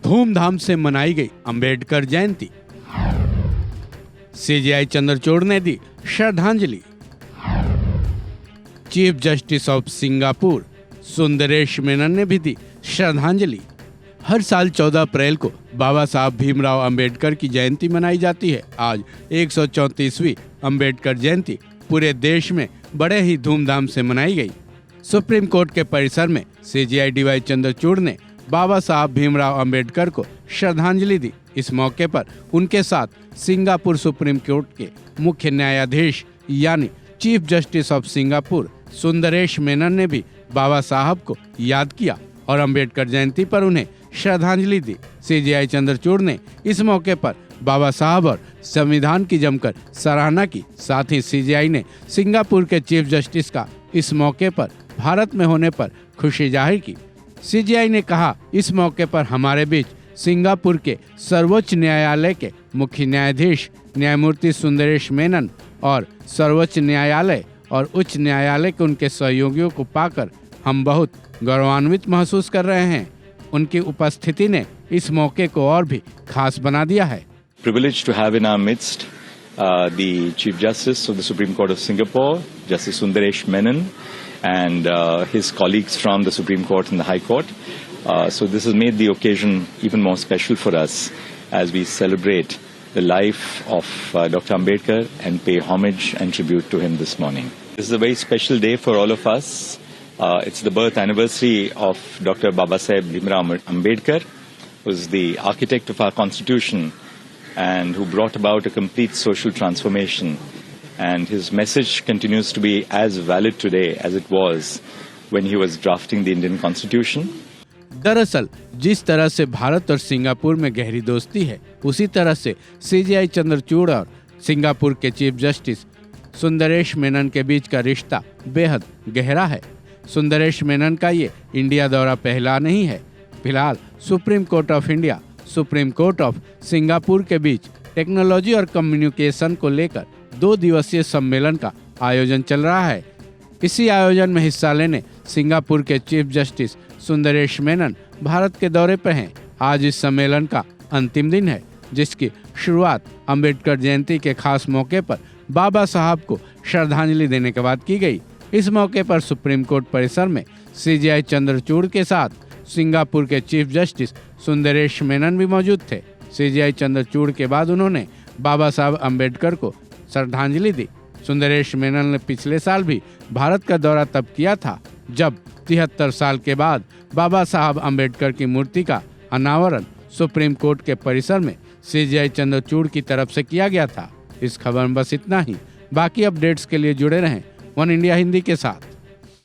धूमधाम से मनाई गई अंबेडकर जयंती। सीजेआई चंद्रचूड़ ने दी श्रद्धांजलि। Chief justice of Singapore Sundaresh Menon ने भी दी श्रद्धांजलि। हर साल 14 अप्रैल को बाबा साहब भीमराव अंबेडकर की जयंती मनाई जाती है। आज 134वीं अंबेडकर जयंती पूरे देश में बड़े ही धूमधाम से मनाई गई। सुप्रीम कोर्ट के परिसर में सीजेआई डीवाई चंद्रचूड़ ने बाबा साहब भीमराव अंबेडकर को श्रद्धांजलि दी। इस मौके पर उनके साथ सिंगापुर सुप्रीम कोर्ट के मुख्य न्यायाधीश यानी chief justice of Singapore Sundaresh Menon ने भी बाबा साहब को याद किया और अंबेडकर जयंती पर उन्हें श्रद्धांजलि दी। सीजेआई चंद्रचूड़ ने इस मौके पर बाबा साहब और संविधान की जमकर सराहना की। साथ ही सीजेआई ने सिंगापुर के चीफ जस्टिस का इस मौके पर भारत में होने पर खुशी जाहिर की। सीजेआई ने कहा, इस मौके पर हमारे बीच सिंगापुर के सर्वोच्च न्यायालय के मुख्य न्यायाधीश न्यायमूर्ति सुंदरेश मेनन और सर्वोच्च न्यायालय और उच्च न्यायालय के उनके सहयोगियों को पाकर हम बहुत गौरवान्वित महसूस कर रहे हैं। उनकी उपस्थिति ने इस मौके को और भी खास बना दिया है। Privileged to have in our midst the Chief Justice of the Supreme Court of Singapore, Justice Sundaresh Menon, and his colleagues from the Supreme Court and the High Court. So this has made the occasion even more special for us as we celebrate the life of Dr. Ambedkar and pay homage and tribute to him this morning. This is a very special day for all of us. It's the birth anniversary of Dr. Babasaheb Bhimrao Ambedkar, who is the architect of our Constitution and who brought about a complete social transformation. And his message continues to be as valid today as it was when he was drafting the Indian Constitution. दरअसल जिस तरह से भारत और Singapore में गहरी दोस्ती है, उसी तरह से सीजेआई चंद्रचूड़ और सिंगापुर के चीफ जस्टिस सुंदरेश मेनन के बीच का रिश्ता बेहद गहरा है। सुंदरेश मेनन का ये इंडिया दौरा पहला नहीं है। फिलहाल supreme court of India, supreme court of Singapore के बीच टेक्नोलॉजी और कम्युनिकेशन को लेकर 2 दिवसीय सम्मेलन का आयोजन चल रहा है। इसी आयोजन में हिस्सा लेने सिंगापुर के चीफ जस्टिस सुंदरेश मेनन भारत के दौरे पर हैं। आज इस सम्मेलन का अंतिम दिन है, जिसकी शुरुआत अंबेडकर जयंती के खास मौके पर बाबा साहब को श्रद्धांजलि देने के बाद की गई। इस मौके पर सुप्रीम कोर्ट परिसर में सीजेआई चंद्रचूड़ के साथ सिंगापुर के चीफ जस्टिस सुंदरेश मेनन भी मौजूद थे। सीजेआई चंद्रचूड़ के बाद उन्होंने बाबा साहब अम्बेडकर को श्रद्धांजलि दी। सुंदरेश मेनन ने पिछले साल भी भारत का दौरा तब किया था, जब 73 साल के बाद बाबा साहब अम्बेडकर की मूर्ति का अनावरण सुप्रीम कोर्ट के परिसर में सीजेआई चंद्रचूड़ की तरफ से किया गया था। इस खबर में बस इतना ही। बाकी अपडेट्स के लिए जुड़े रहें वन इंडिया हिंदी के साथ।